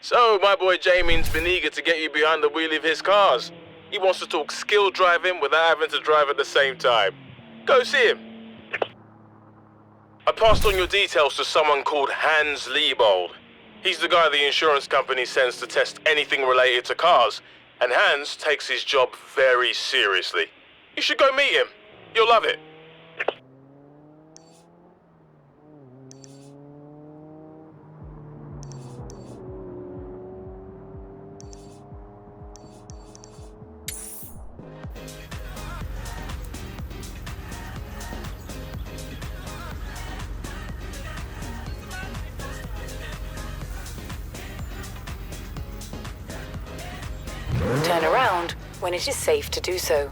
So, my boy Jamie's been eager to get you behind the wheel of his cars. He wants to talk skill driving without having to drive at the same time. Go see him. I passed on your details to someone called Hans Liebold. He's the guy the insurance company sends to test anything related to cars, and Hans takes his job very seriously. You should go meet him. You'll love it. Turn around when it is safe to do so.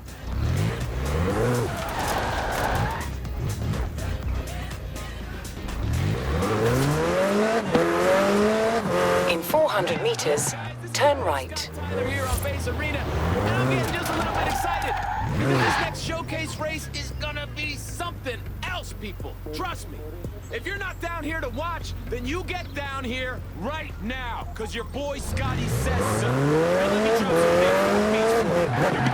In 400 meters, turn right. They're here on Base Arena, and I'm getting just a little bit excited. Because this next showcase race is gonna be something else, people. Trust me. If you're not down here to watch, then you get down here right now. Cause your boy Scotty says so. Now let me drop some big beats for you. Here we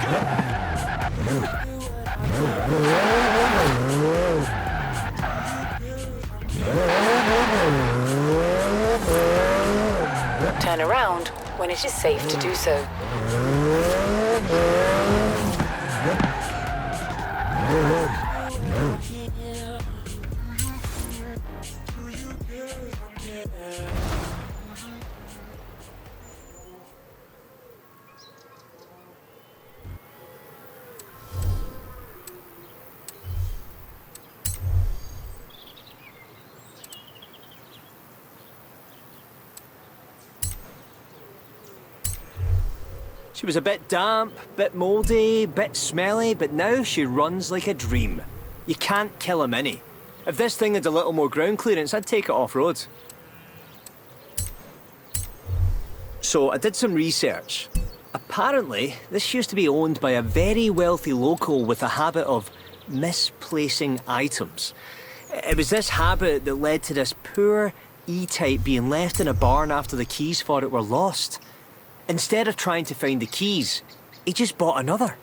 go. Turn around when it is safe to do so. She was a bit damp, bit mouldy, bit smelly, but now she runs like a dream. You can't kill a Mini. If this thing had a little more ground clearance, I'd take it off-road. So I did some research. Apparently, this used to be owned by a very wealthy local with a habit of misplacing items. It was this habit that led to this poor E-Type being left in a barn after the keys for it were lost. Instead of trying to find the keys, he just bought another.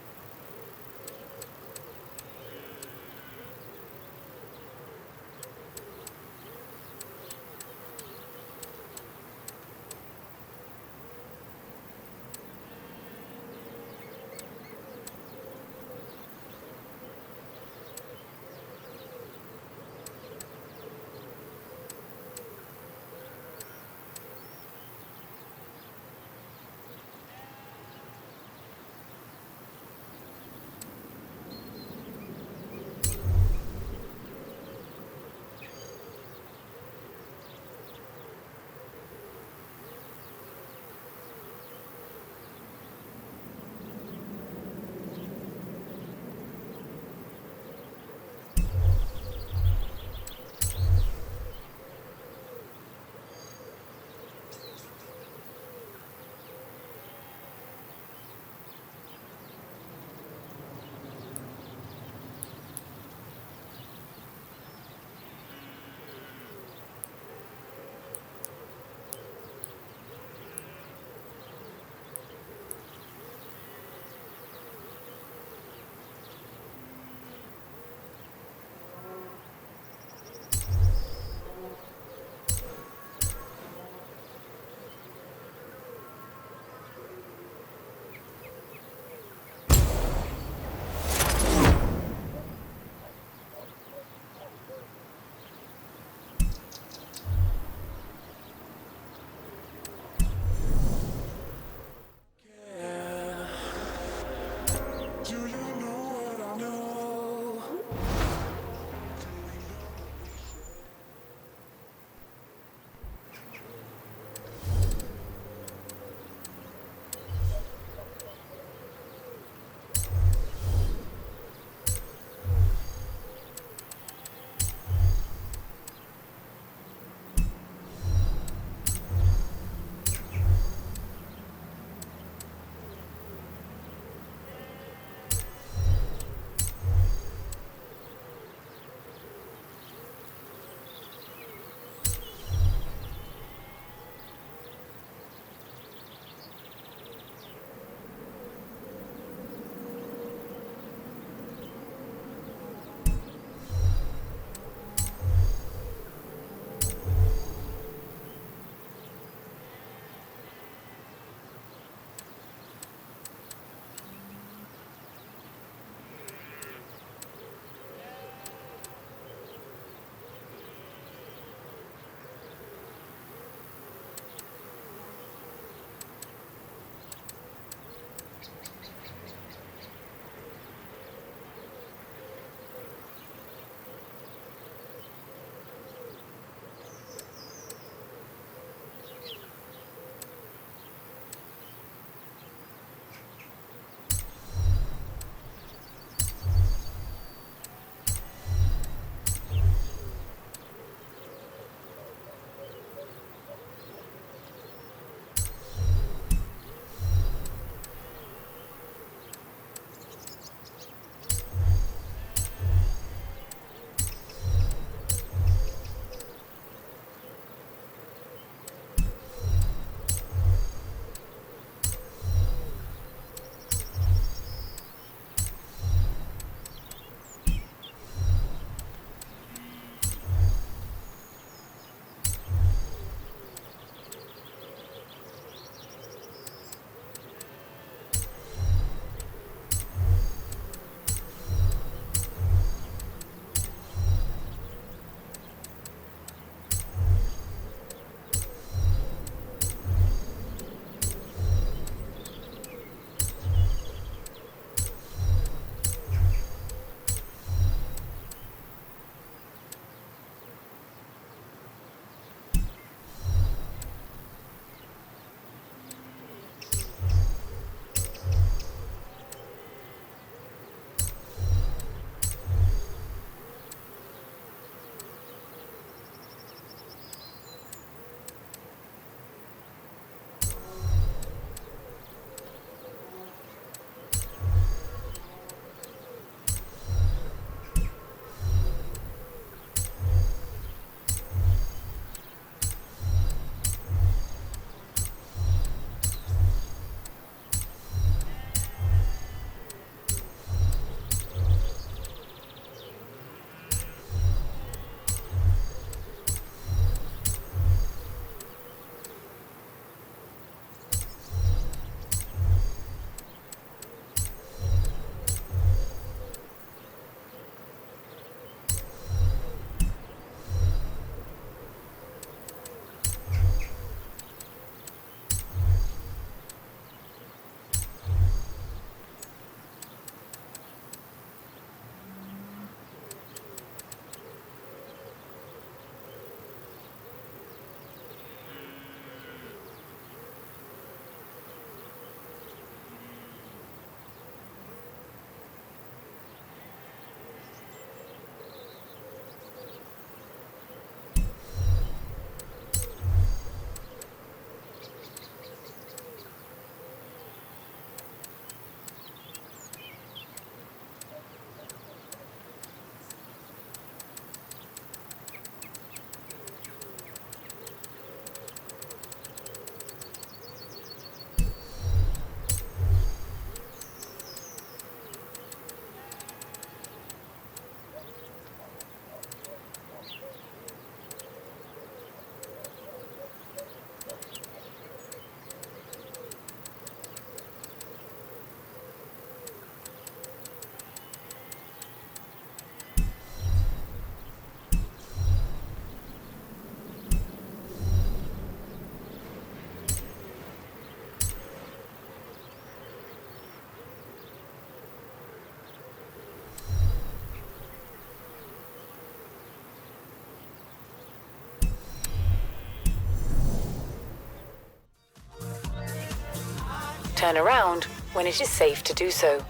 Turn around when it is safe to do so.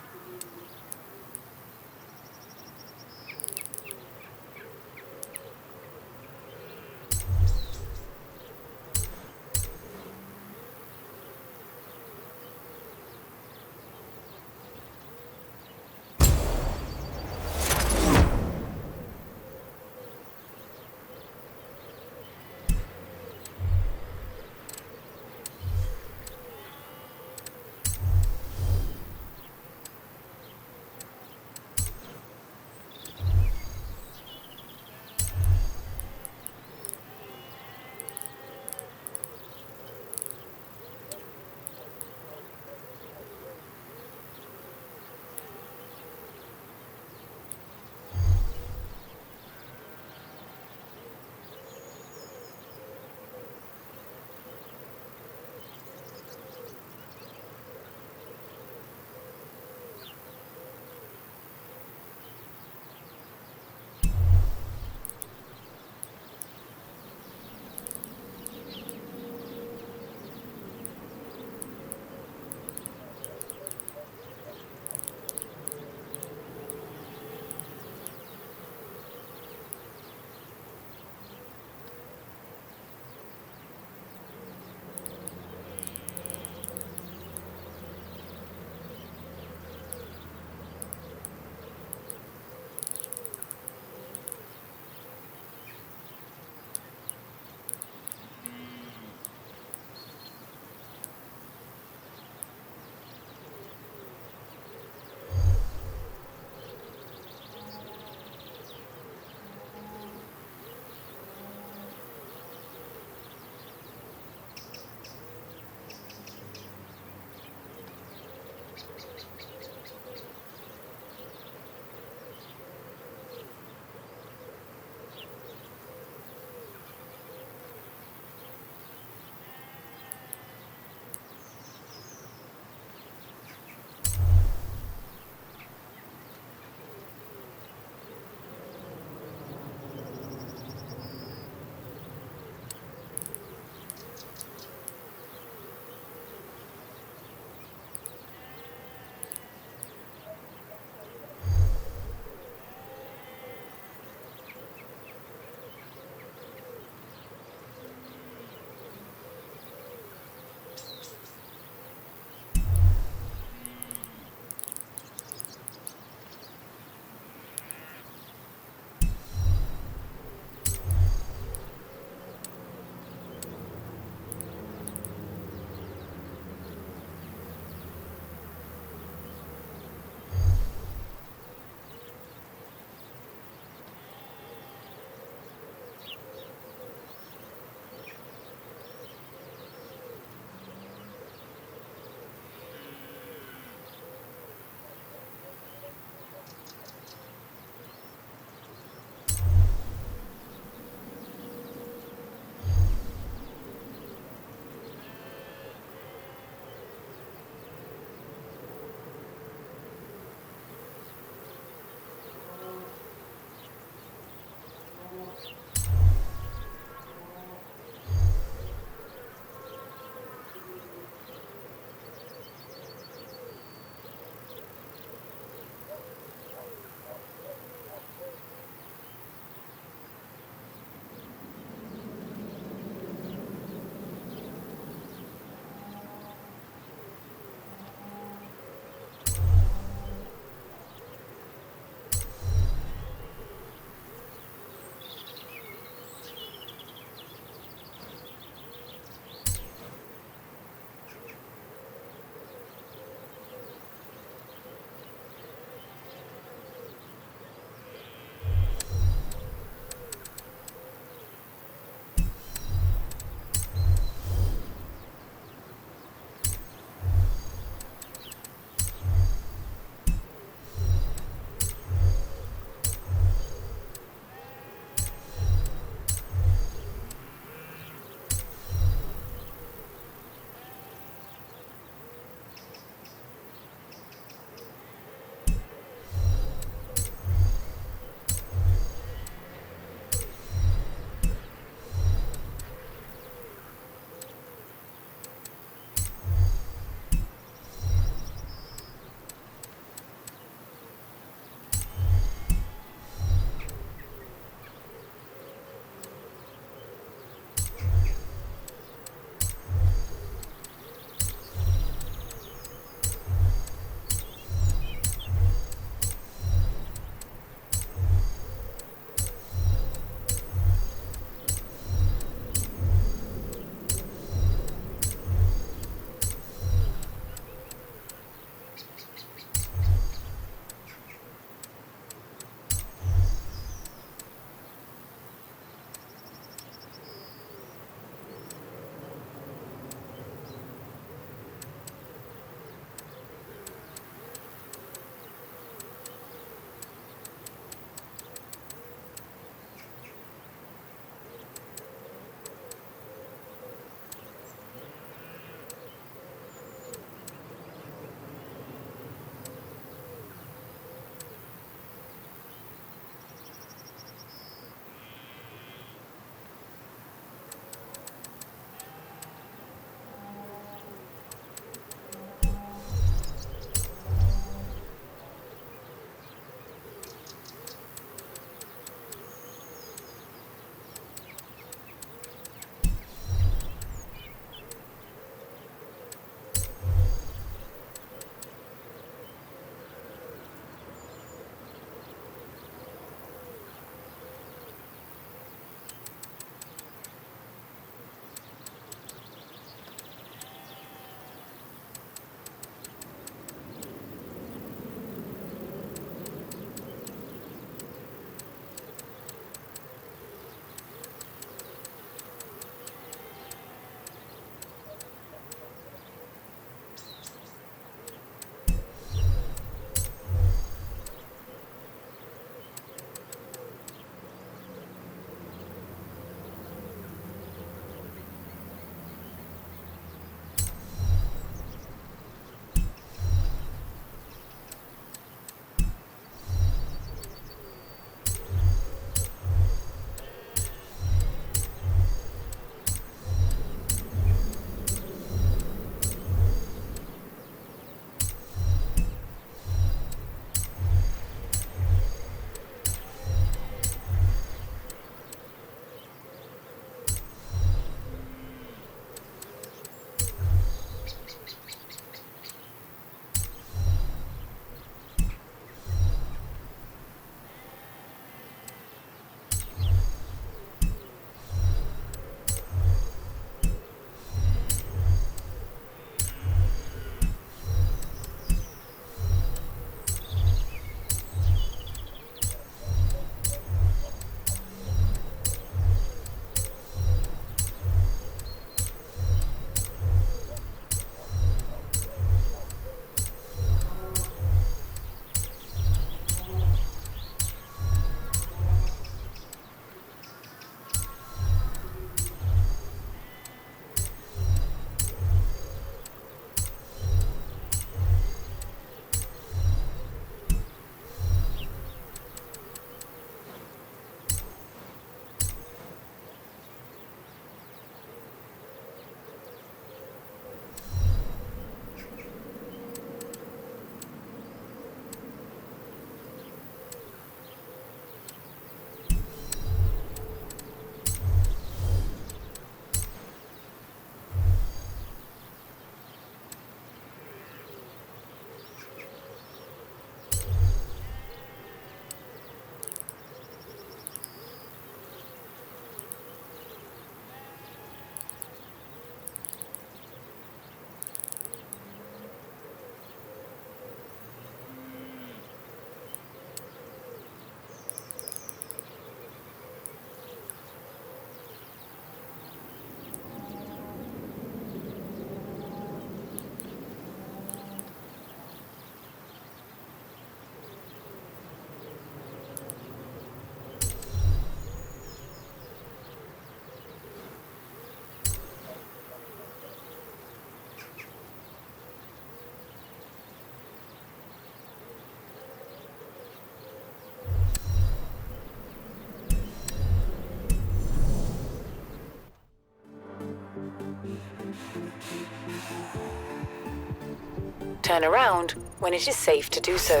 Turn around when it is safe to do so.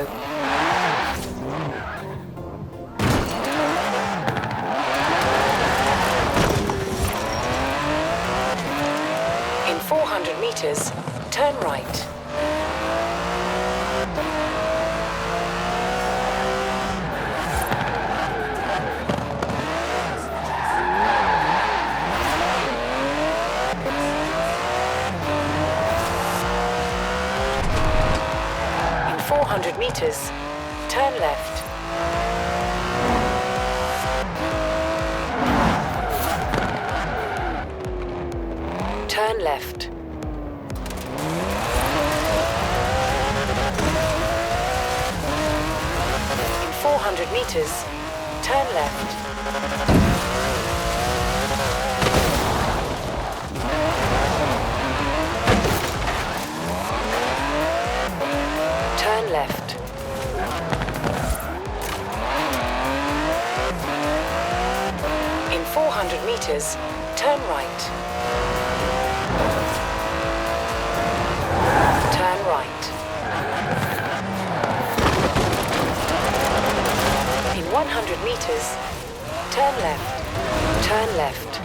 In 400 meters, turn right. In 400 meters, turn left. Turn left. In 400 meters, turn left. Turn left. In 400 meters, turn right. Turn right. In 100 meters, turn left. Turn left.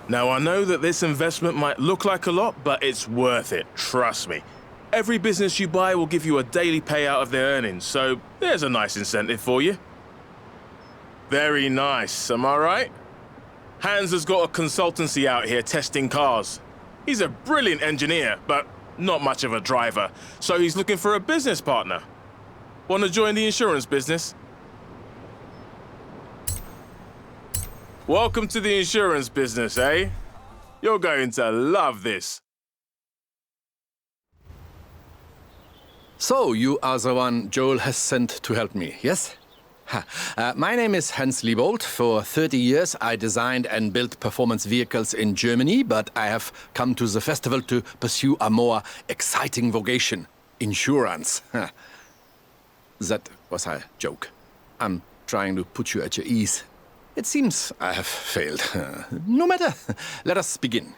Now, I know that this investment might look like a lot, but it's worth it, trust me. Every business you buy will give you a daily payout of their earnings, so there's a nice incentive for you. Very nice, am I right? Hans has got a consultancy out here testing cars. He's a brilliant engineer, but not much of a driver, so he's looking for a business partner. Want to join the insurance business? Welcome to the insurance business, eh? You're going to love this. So, you are the one Joel has sent to help me, yes? My name is Hans Liebold. For 30 years, I designed and built performance vehicles in Germany, but I have come to the festival to pursue a more exciting vocation, insurance. That was a joke. I'm trying to put you at your ease. It seems I have failed. No matter, let us begin.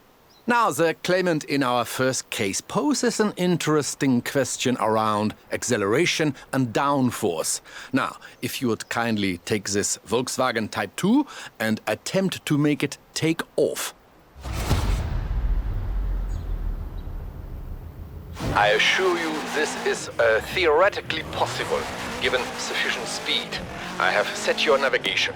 Now, the claimant in our first case poses an interesting question around acceleration and downforce. Now, if you would kindly take this Volkswagen Type 2 and attempt to make it take off. I assure you this is theoretically possible, given sufficient speed. I have set your navigation.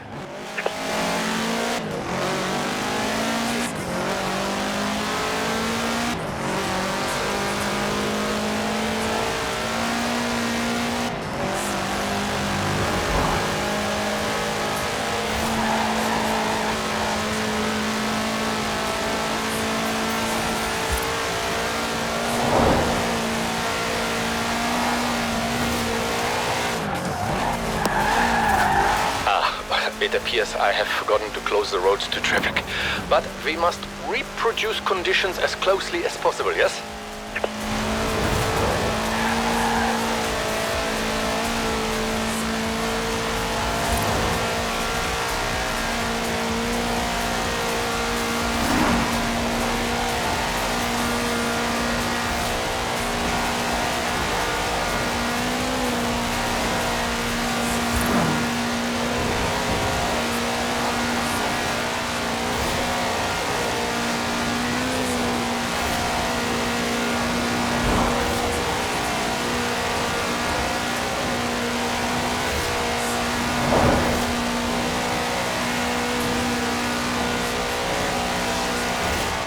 It appears I have forgotten to close the roads to traffic. But we must reproduce conditions as closely as possible, yes?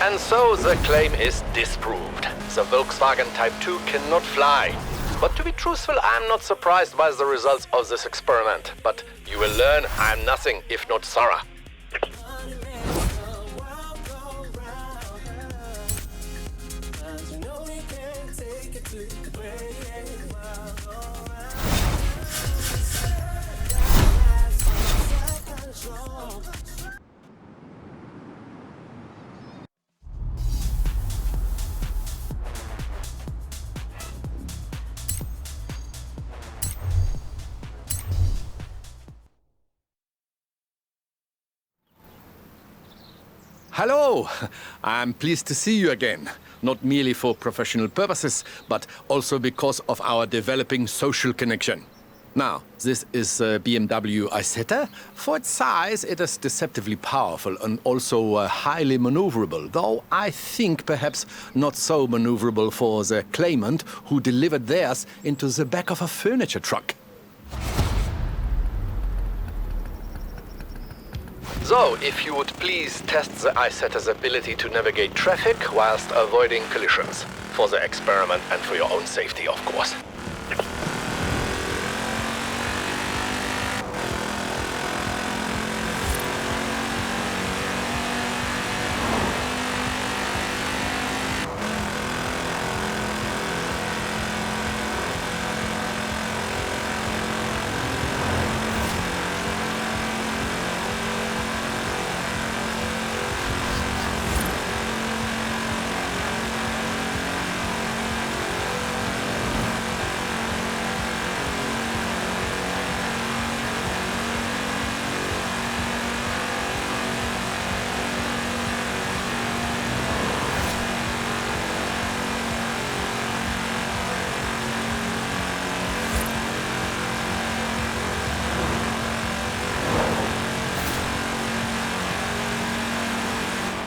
And so the claim is disproved. The Volkswagen Type 2 cannot fly. But to be truthful, I'm not surprised by the results of this experiment. But you will learn I'm nothing if not thorough. Hello! I'm pleased to see you again. Not merely for professional purposes, but also because of our developing social connection. Now, this is a BMW Isetta. For its size, it is deceptively powerful and also highly maneuverable, though I think perhaps not so maneuverable for the claimant who delivered theirs into the back of a furniture truck. So, if you would please test the Isetta's ability to navigate traffic whilst avoiding collisions. For the experiment and for your own safety, of course.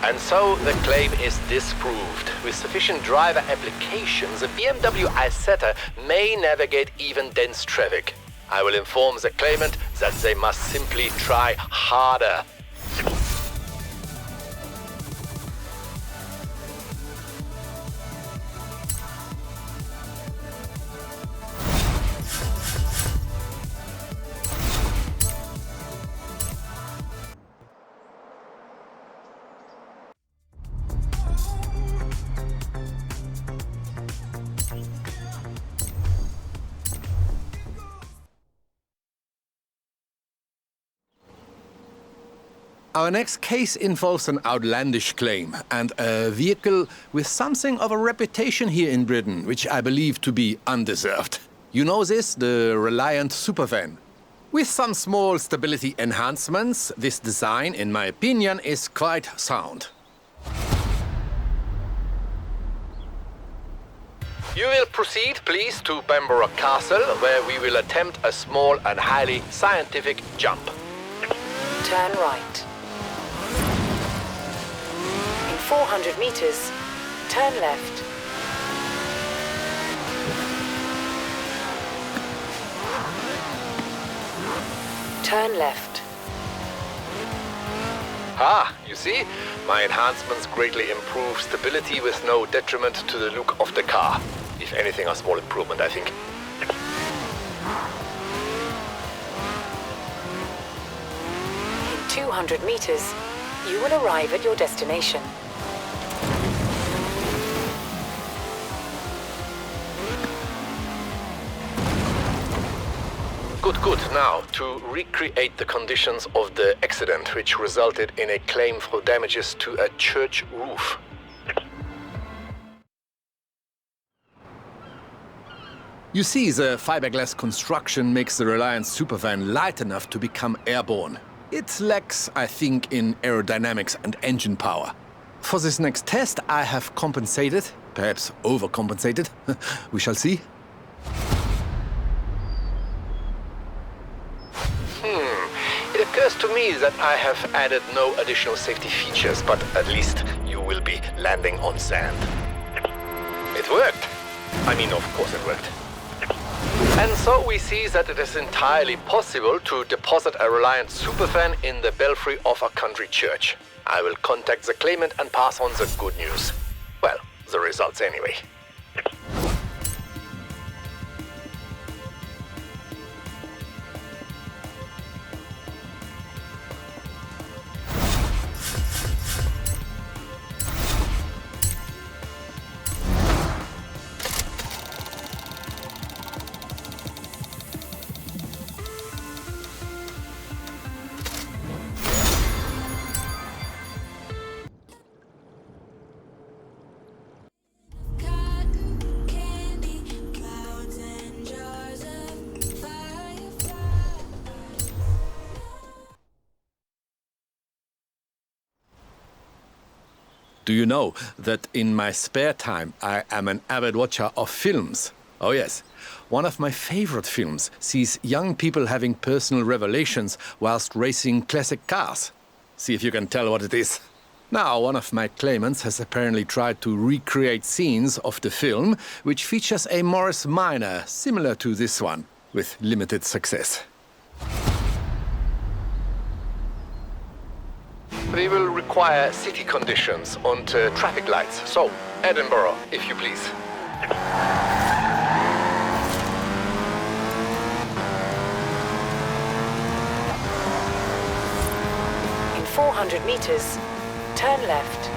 And so the claim is disproved. With sufficient driver applications, the BMW Isetta may navigate even dense traffic. I will inform the claimant that they must simply try harder. Our next case involves an outlandish claim and a vehicle with something of a reputation here in Britain, which I believe to be undeserved. You know this, the Reliant Supervan. With some small stability enhancements, this design, in my opinion, is quite sound. You will proceed, please, to Bamborough Castle, where we will attempt a small and highly scientific jump. Turn right. In 400 meters, turn left. Turn left. Ah, you see? My enhancements greatly improve stability with no detriment to the look of the car. If anything, a small improvement, I think. In 200 meters, you will arrive at your destination. Good. Now, to recreate the conditions of the accident, which resulted in a claim for damages to a church roof. You see, the fiberglass construction makes the Reliant Supervan light enough to become airborne. It lacks, I think, in aerodynamics and engine power. For this next test, I have compensated, perhaps overcompensated. We shall see. It occurs to me that I have added no additional safety features, but at least you will be landing on sand. It worked. I mean, of course it worked. And so we see that it is entirely possible to deposit a Reliant Supervan in the belfry of a country church. I will contact the claimant and pass on the good news. Well, the results anyway. Do you know that in my spare time I am an avid watcher of films? Oh yes. One of my favorite films sees young people having personal revelations whilst racing classic cars. See if you can tell what it is. Now, one of my claimants has apparently tried to recreate scenes of the film, which features a Morris Minor similar to this one, with limited success. We will require city conditions and traffic lights. So, Edinburgh, if you please. In 400 meters, turn left.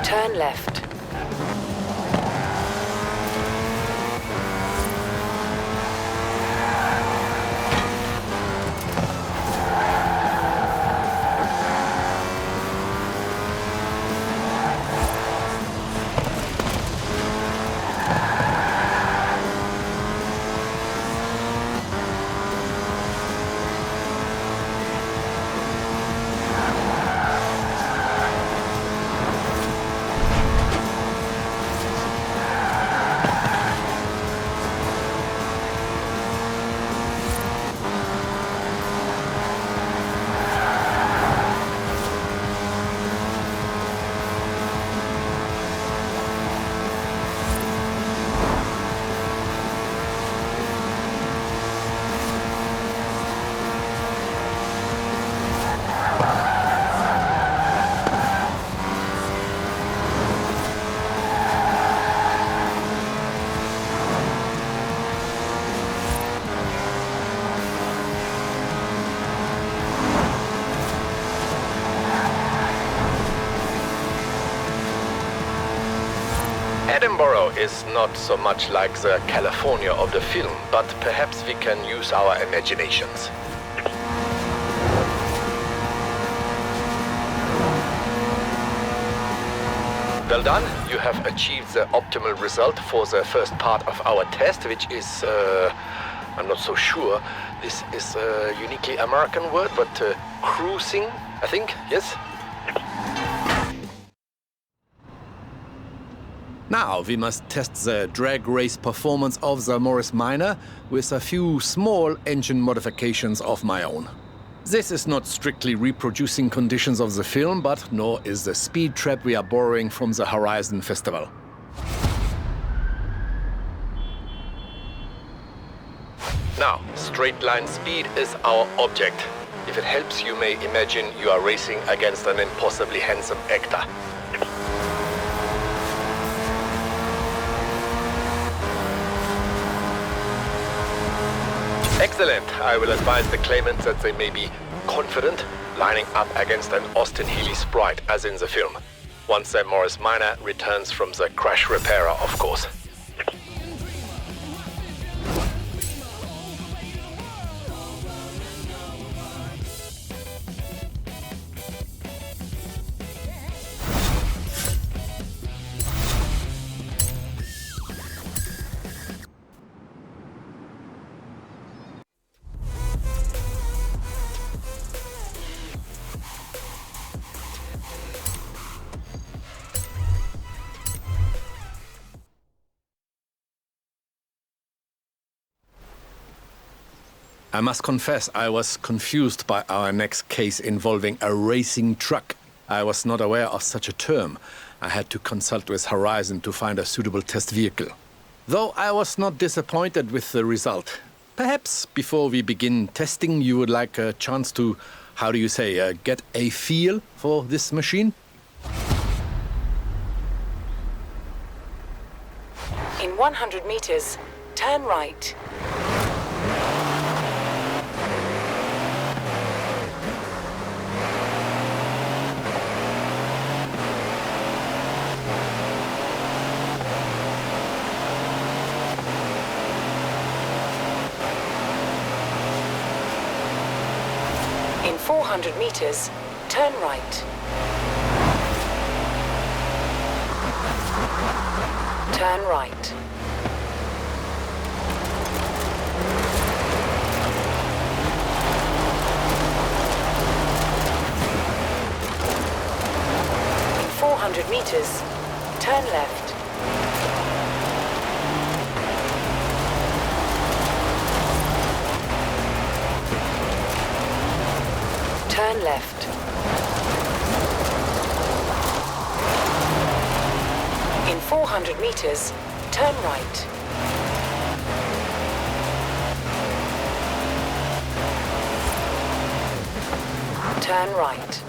Turn left. Edinburgh is not so much like the California of the film, but perhaps we can use our imaginations. Well done. You have achieved the optimal result for the first part of our test, which is, I'm not so sure. This is a uniquely American word, but cruising, I think, yes? Now we must test the drag race performance of the Morris Minor with a few small engine modifications of my own. This is not strictly reproducing conditions of the film, but nor is the speed trap we are borrowing from the Horizon Festival. Now, straight line speed is our object. If it helps, you may imagine you are racing against an impossibly handsome actor. Excellent. I will advise the claimants that they may be confident lining up against an Austin Healey sprite, as in the film. Once the Morris Minor returns from the crash repairer, of course. I must confess, I was confused by our next case involving a racing truck. I was not aware of such a term. I had to consult with Horizon to find a suitable test vehicle. Though I was not disappointed with the result. Perhaps before we begin testing, you would like a chance to, how do you say, get a feel for this machine? In 100 meters, turn right. In 400 meters, turn right. Turn right. In 400 meters, turn left. Turn left. In 400 meters, turn right. Turn right.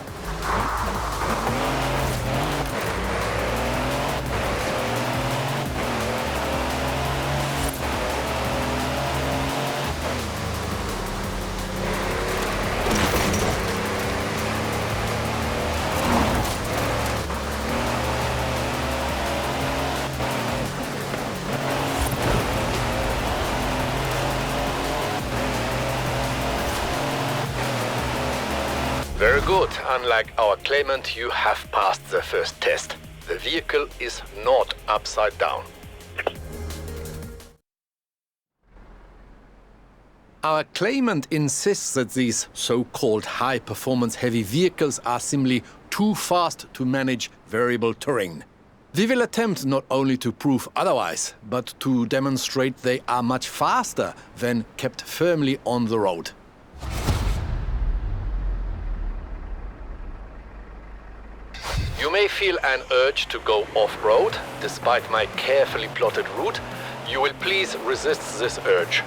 Very good. Unlike our claimant, you have passed the first test. The vehicle is not upside down. Our claimant insists that these so-called high-performance heavy vehicles are simply too fast to manage variable terrain. We will attempt not only to prove otherwise, but to demonstrate they are much faster when kept firmly on the road. You may feel an urge to go off-road. Despite my carefully plotted route, you will please resist this urge.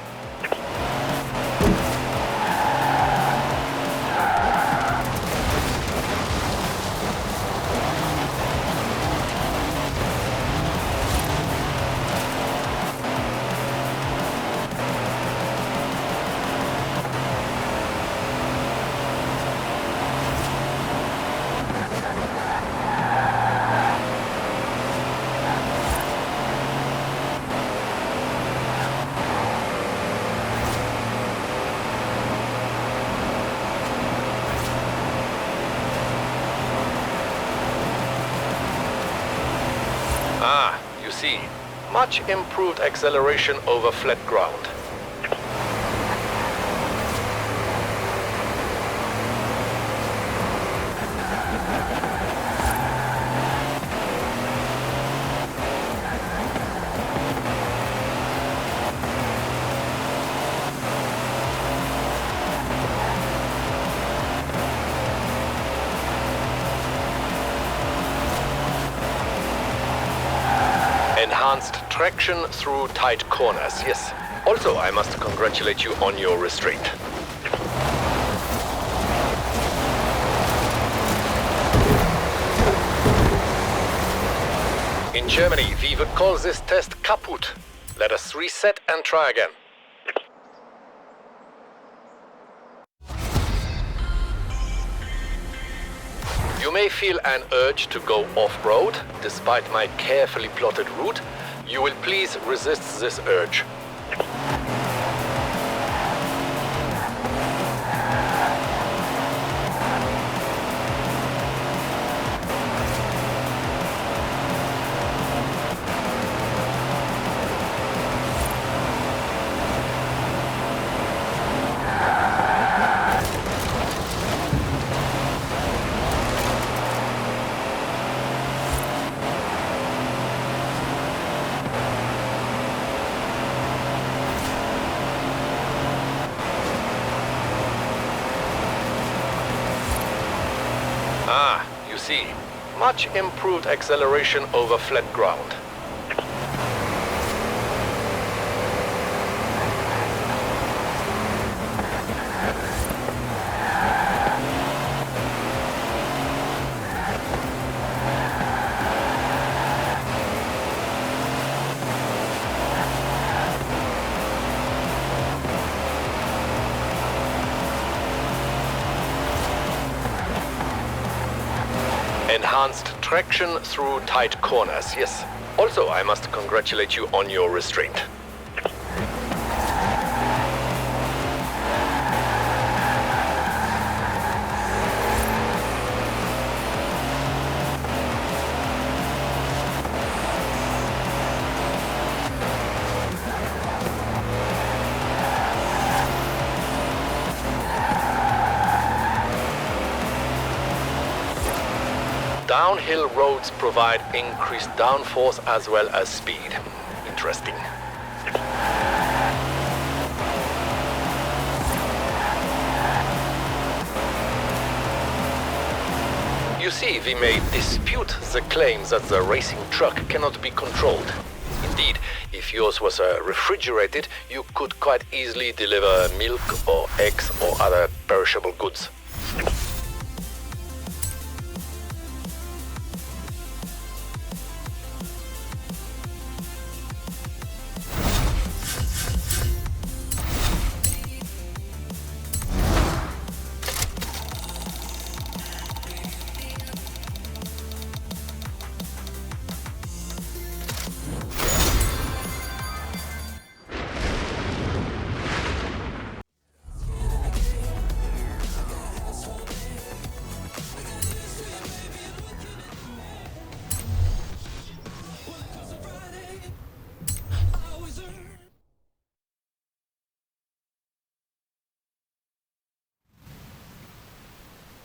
Ah, you see, much improved acceleration over flat ground. Enhanced traction through tight corners, yes. Also, I must congratulate you on your restraint. In Germany, we would call this test kaputt. Let us reset and try again. You may feel an urge to go off-road. Despite my carefully plotted route, you will please resist this urge. Ah, you see, much improved acceleration over flat ground. Enhanced traction through tight corners, yes. Also, I must congratulate you on your restraint. Downhill roads provide increased downforce as well as speed. Interesting. You see, we may dispute the claim that the racing truck cannot be controlled. Indeed, if yours was refrigerated, you could quite easily deliver milk or eggs or other perishable goods.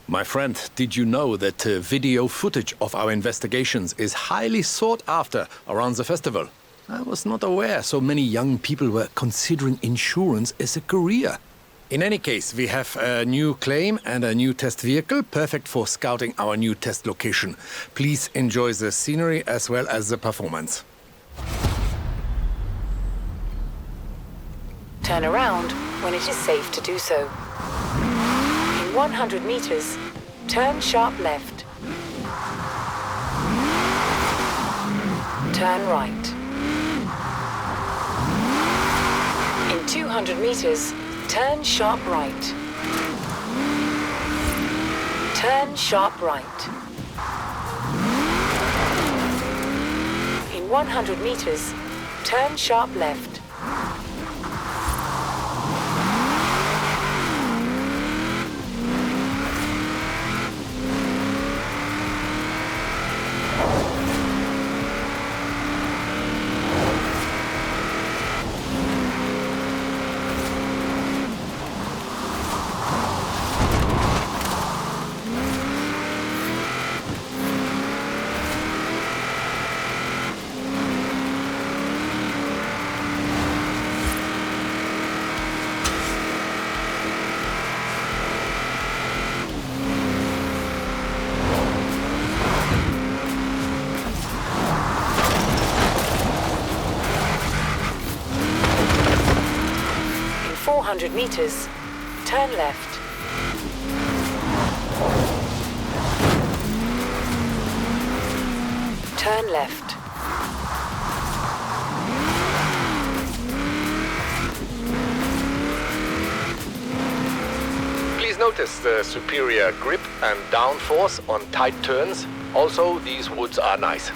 My friend, did you know that video footage of our investigations is highly sought after around the festival? I was not aware so many young people were considering insurance as a career. In any case, we have a new claim and a new test vehicle, perfect for scouting our new test location. Please enjoy the scenery as well as the performance. Turn around when it is safe to do so. In 100 meters, turn sharp left. Turn right. In 200 meters, turn sharp right. Turn sharp right. In 100 meters, turn sharp left. In 400 meters, turn left. Turn left. Please notice the superior grip and downforce on tight turns. Also, these woods are nice.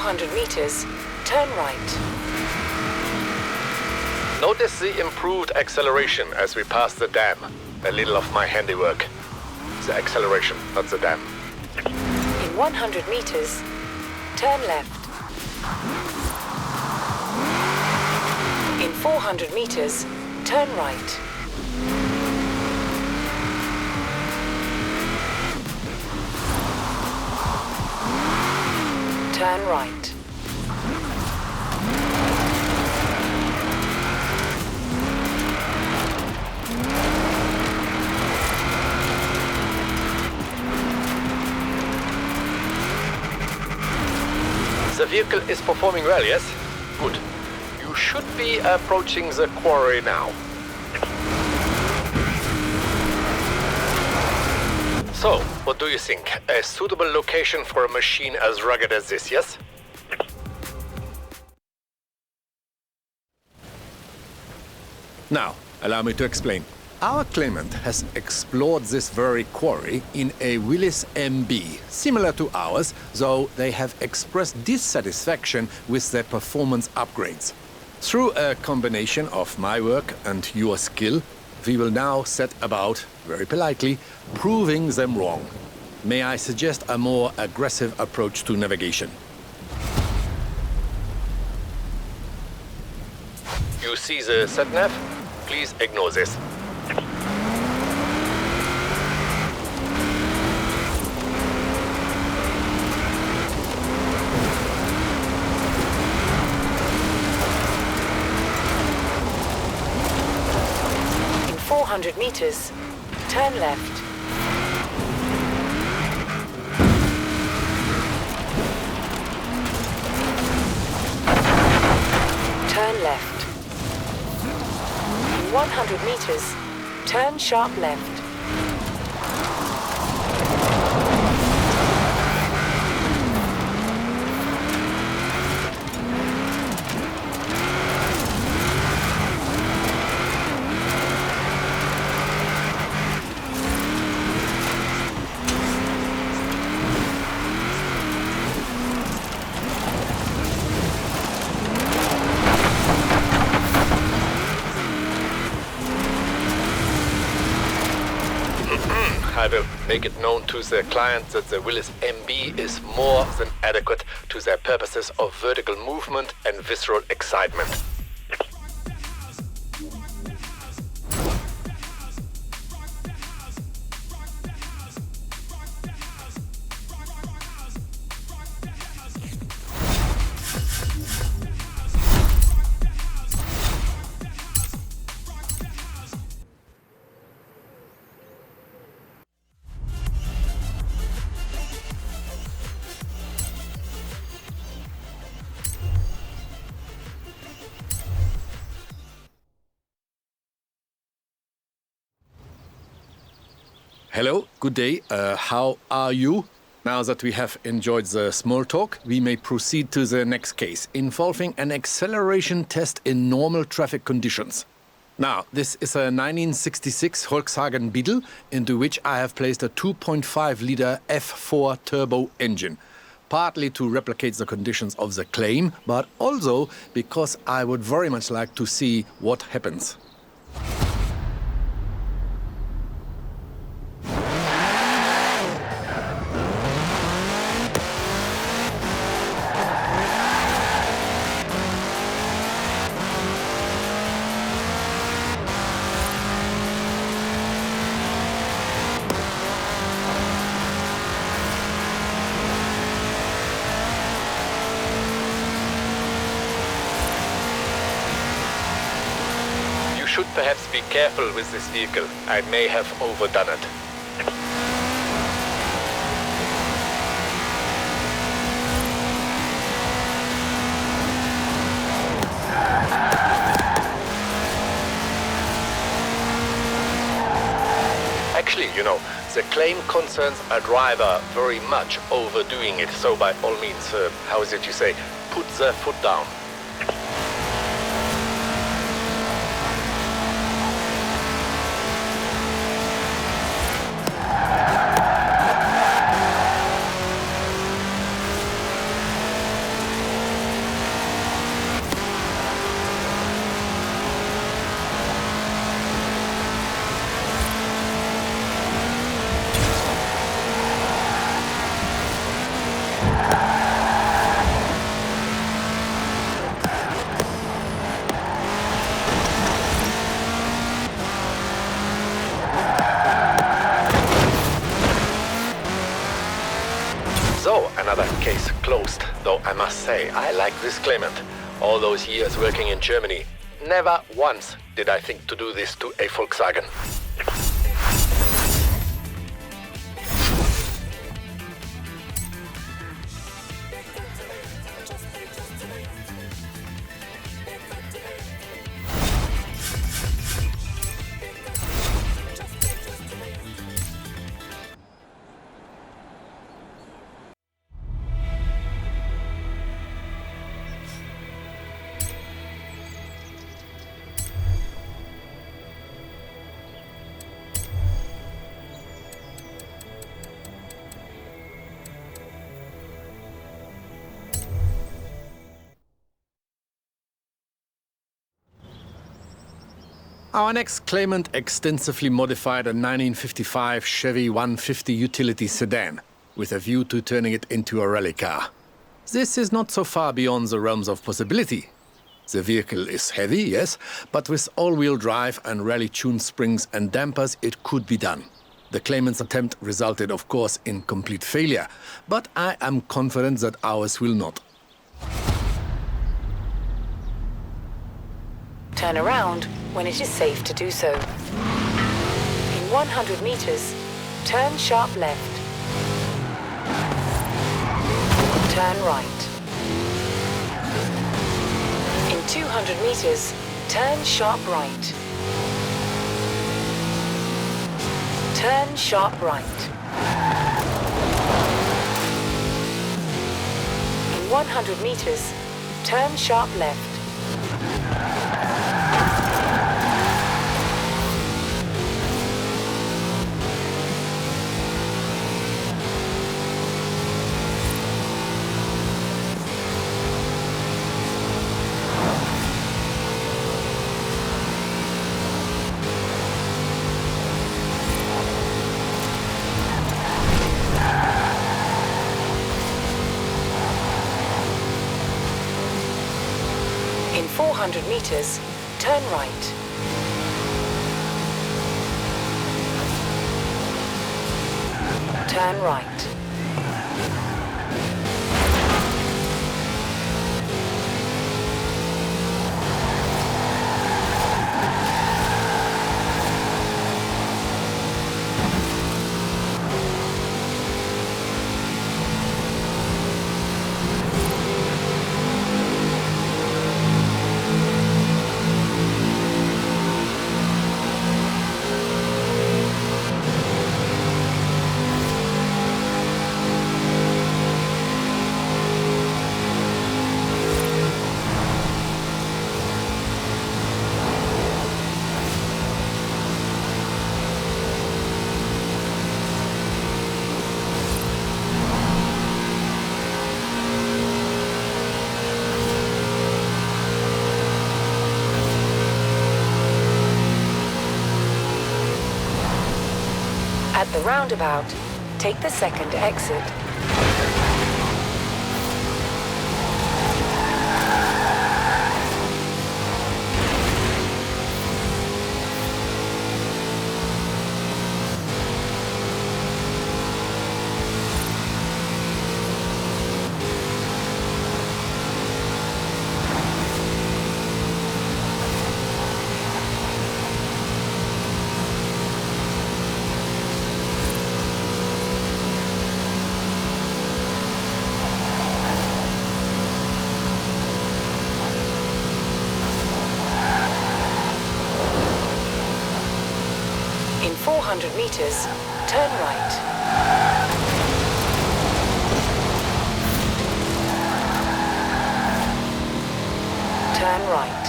400 meters, turn right. Notice the improved acceleration as we pass the dam. A little of my handiwork. The acceleration, not the dam. In 100 meters, turn left. In 400 meters, turn right. Turn right. The vehicle is performing well, yes? Good. You should be approaching the quarry now. So, what do you think? A suitable location for a machine as rugged as this, yes? Now, allow me to explain. Our claimant has explored this very quarry in a Willys MB, similar to ours, though they have expressed dissatisfaction with their performance upgrades. Through a combination of my work and your skill, we will now set about, very politely, proving them wrong. May I suggest a more aggressive approach to navigation? You see the sat-nav? Please ignore this. In 400 meters, turn left. Turn left. In 100 meters, turn sharp left. I will make it known to the client that the Willys MB is more than adequate to their purposes of vertical movement and visceral excitement. Hello, good day. How are you? Now that we have enjoyed the small talk, we may proceed to the next case, involving an acceleration test in normal traffic conditions. Now, this is a 1966 Volkswagen Beetle, into which I have placed a 2.5-liter F4 turbo engine. Partly to replicate the conditions of the claim, but also because I would very much like to see what happens. Should perhaps be careful with this vehicle. I may have overdone it. Actually, you know, the claim concerns a driver very much overdoing it. So by all means, how is it you say, put the foot down. another case closed. Though I must say, I like this claimant. All those years working in Germany, never once did I think to do this to a Volkswagen. Our next claimant extensively modified a 1955 Chevy 150 utility sedan, with a view to turning it into a rally car. This is not so far beyond the realms of possibility. The vehicle is heavy, yes, but with all-wheel drive and rally-tuned springs and dampers, it could be done. The claimant's attempt resulted, of course, in complete failure, but I am confident that ours will not. Turn around when it is safe to do so. In 100 meters, turn sharp left. Turn right. In 200 meters, turn sharp right. Turn sharp right. In 100 meters, turn sharp left. In 400 meters, turn right. Turn right. At the roundabout, take the second exit. In 400 meters, turn right. Turn right.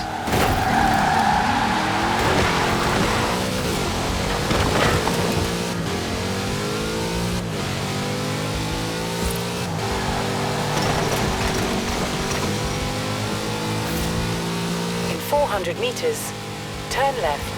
In 400 meters, turn left.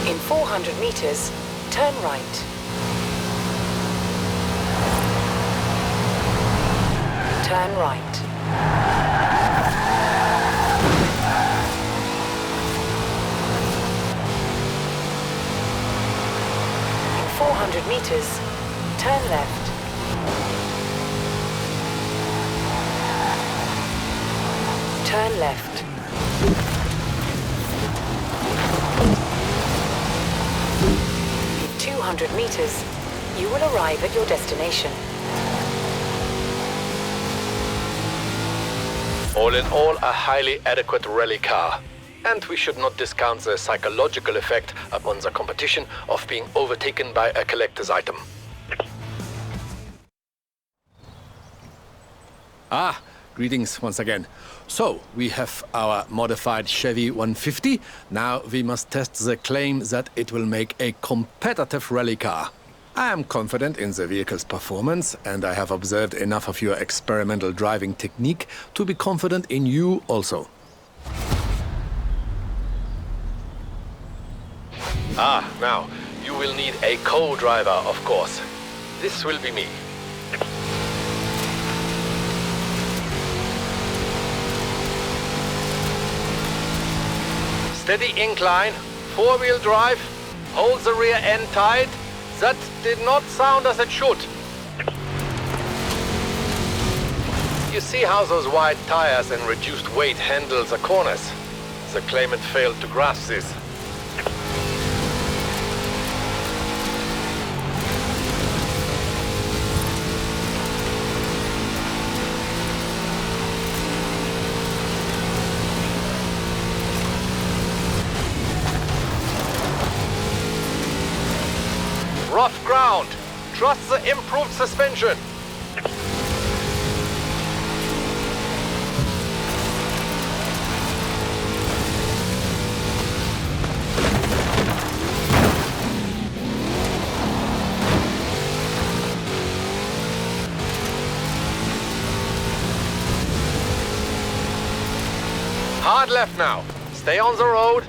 In 400 meters, turn right. Turn right. In 400 meters, turn left. Turn left. In 200 meters, you will arrive at your destination. All in all, a highly adequate rally car. And we should not discount the psychological effect upon the competition of being overtaken by a collector's item. Ah, greetings once again. So, we have our modified Chevy 150. Now we must test the claim that it will make a competitive rally car. I am confident in the vehicle's performance, and I have observed enough of your experimental driving technique to be confident in you also. Ah, now, you will need a co-driver, of course. This will be me. Steady incline, four-wheel drive, hold the rear end tight. That did not sound as it should. You see how those wide tires and reduced weight handle the corners? The claimant failed to grasp this. Rough ground. Trust the improved suspension. Hard left now. Stay on the road.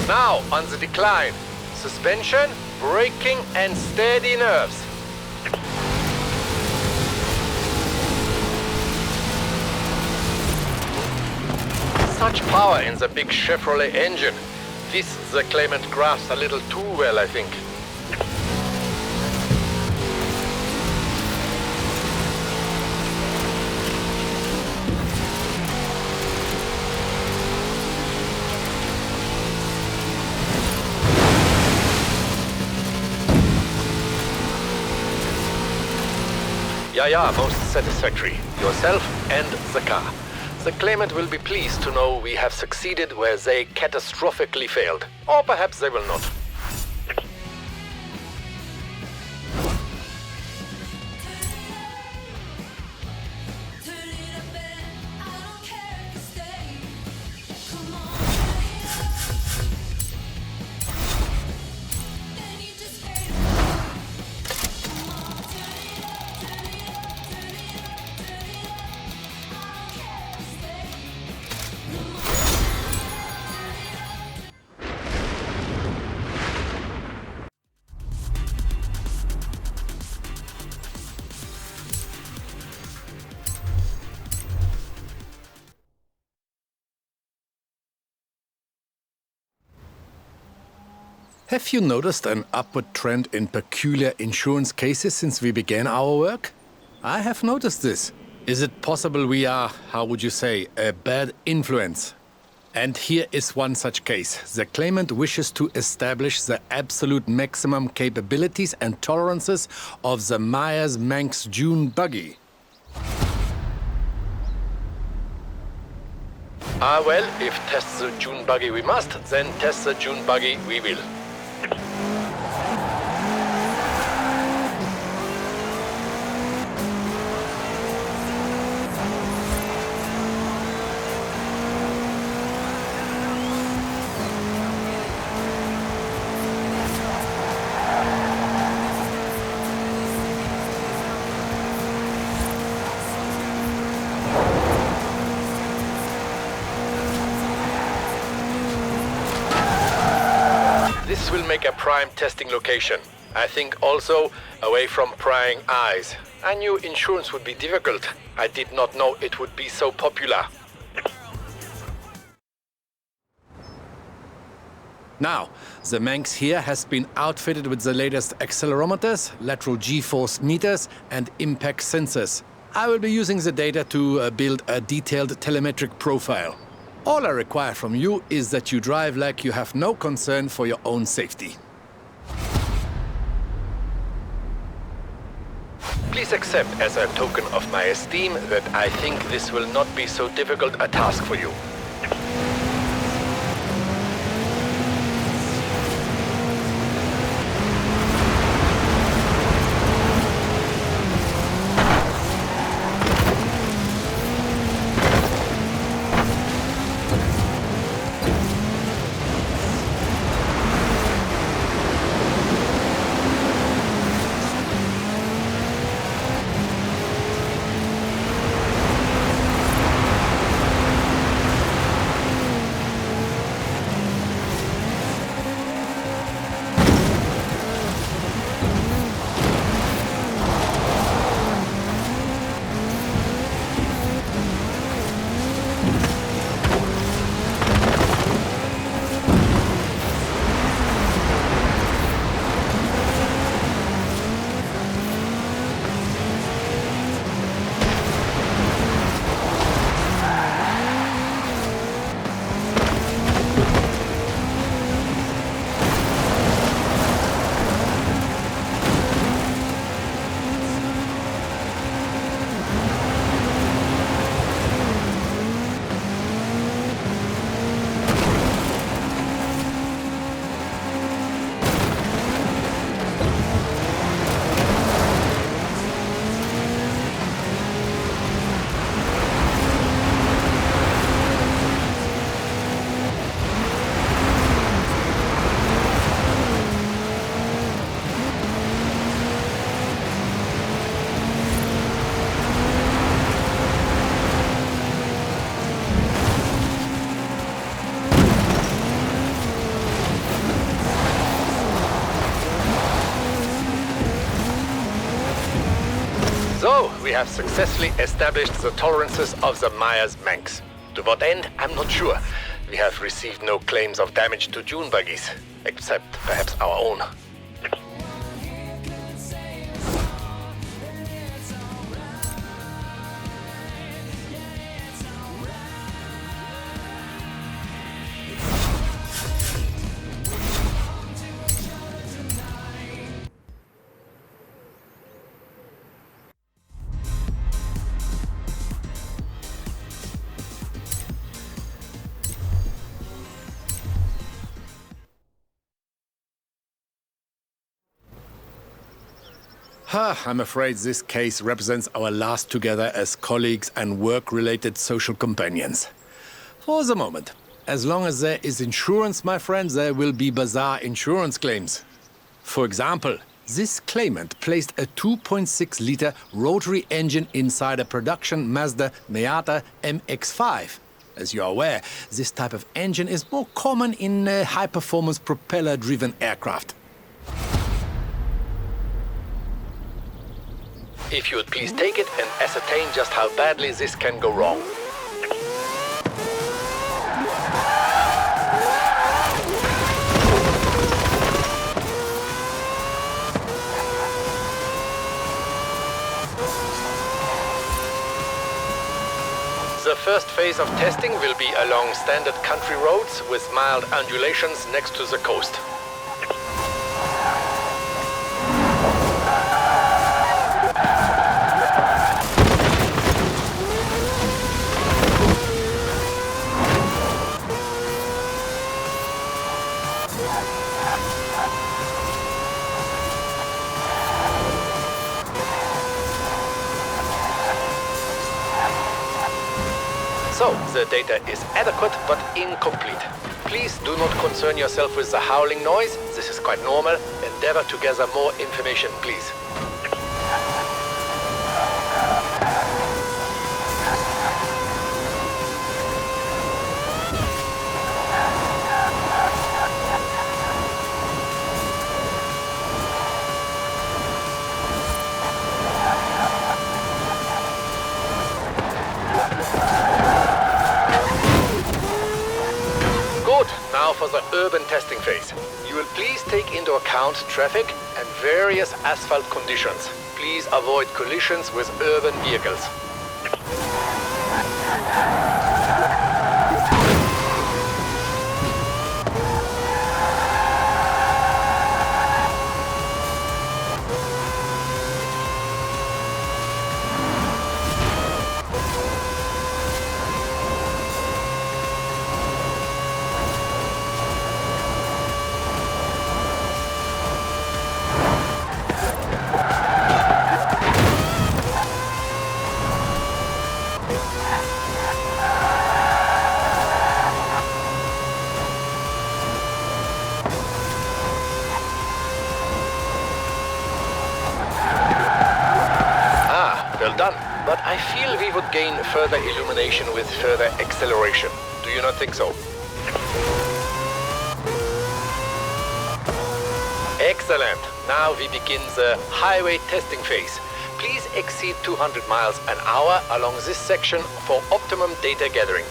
Now, on the decline. Suspension, braking, and steady nerves. Such power in the big Chevrolet engine. This the claimant grasps a little too well, I think. Yeah, most satisfactory. Yourself and the car. The claimant will be pleased to know we have succeeded where they catastrophically failed. Or perhaps they will not. Have you noticed an upward trend in peculiar insurance cases since we began our work? I have noticed this. Is it possible we are, how would you say, a bad influence? And here is one such case. The claimant wishes to establish the absolute maximum capabilities and tolerances of the Myers-Manx Dune buggy. Well, if test the Dune buggy we must, then test the Dune buggy we will. will make a prime testing location. I think also away from prying eyes. I knew insurance would be difficult. I did not know it would be so popular. Now, the Manx here has been outfitted with the latest accelerometers, lateral G-force meters, and impact sensors. I will be using the data to build a detailed telemetric profile. All I require from you is that you drive like you have no concern for your own safety. Please accept as a token of my esteem that I think this will not be so difficult a task for you. So, we have successfully established the tolerances of the Myers Manx. To what end, I'm not sure. We have received no claims of damage to dune buggies, except perhaps our own. I'm afraid this case represents our last together as colleagues and work-related social companions. For the moment. As long as there is insurance, my friends, there will be bizarre insurance claims. For example, this claimant placed a 2.6-liter rotary engine inside a production Mazda Miata MX-5. As you are aware, this type of engine is more common in high-performance propeller-driven aircraft. If you would please take it and ascertain just how badly this can go wrong. The first phase of testing will be along standard country roads with mild undulations next to the coast. So, the data is adequate but incomplete. Please do not concern yourself with the howling noise. This is quite normal. Endeavor to gather more information, please. Now for the urban testing phase. You will please take into account traffic and various asphalt conditions. Please avoid collisions with urban vehicles. Well done. But I feel we would gain further illumination with further acceleration. Do you not think so? Excellent. Now we begin the highway testing phase. Please exceed 200 miles an hour along this section for optimum data gathering.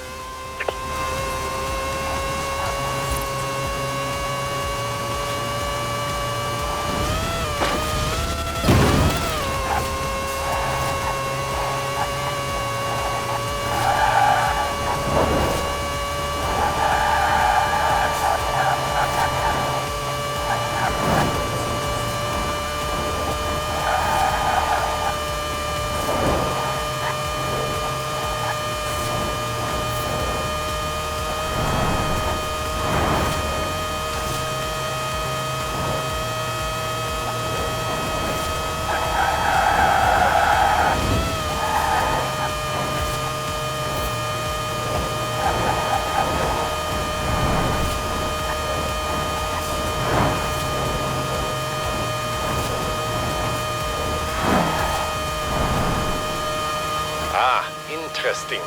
Interesting.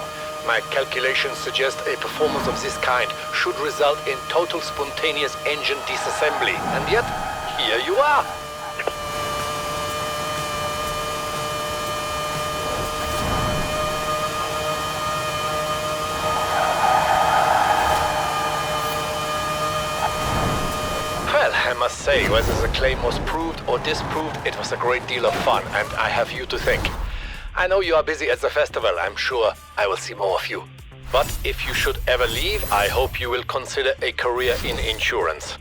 My calculations suggest a performance of this kind should result in total spontaneous engine disassembly. And yet, here you are. Well, I must say, whether the claim was proved or disproved, it was a great deal of fun, and I have you to thank. I know you are busy at the festival. I'm sure I will see more of you. But if you should ever leave, I hope you will consider a career in insurance.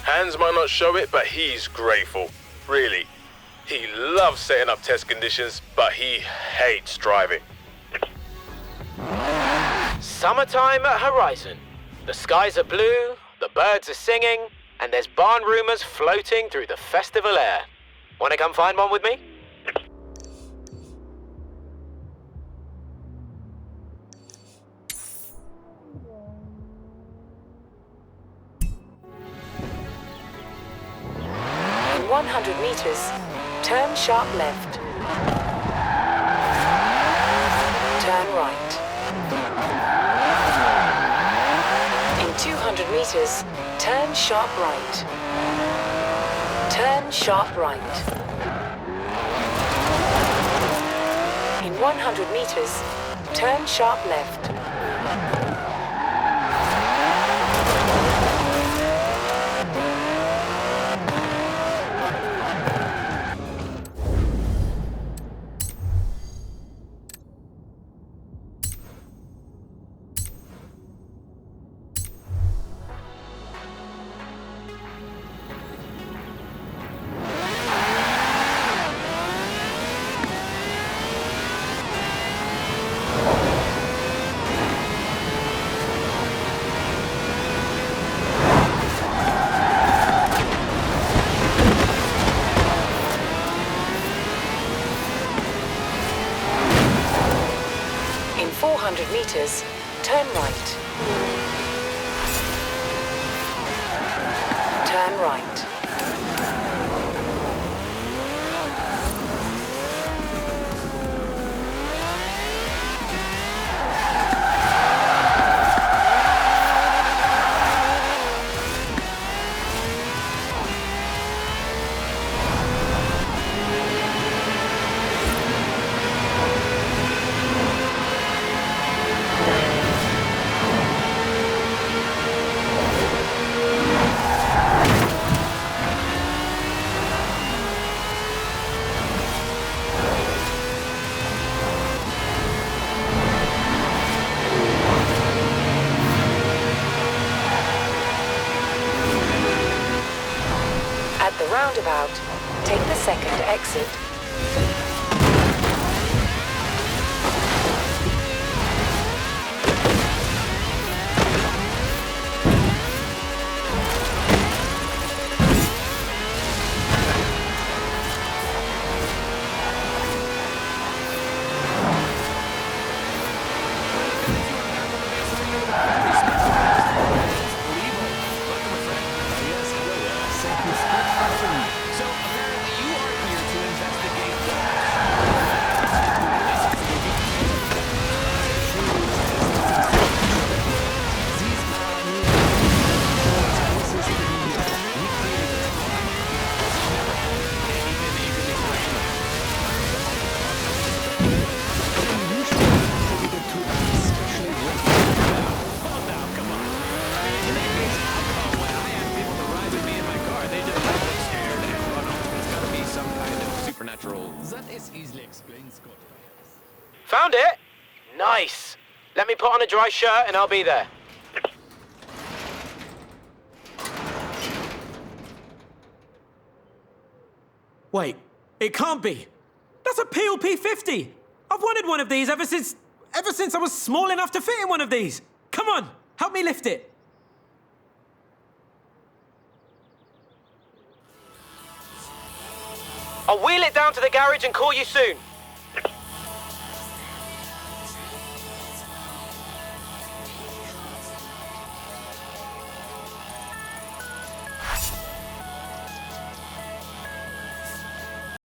Hans might not show it, but he's grateful. Really. He loves setting up test conditions, but he hates driving. Summertime at Horizon. The skies are blue, the birds are singing, and there's barn rumors floating through the festival air. Wanna come find one with me? In 100 meters, turn sharp left. Turn right. In 200 meters, turn sharp right. Turn sharp right. In 100 meters, turn sharp left. In 400 meters, turn right. Turn right. roundabout. Take the second exit. So apparently you are here to investigate the... Supernatural. That is easily explained, Scott. Found it? Nice. Let me put on a dry shirt and I'll be there. Wait, it can't be. That's a PLP 50. I've wanted one of these ever since I was small enough to fit in one of these. Come on, help me lift it. I'll wheel it down to the garage and call you soon.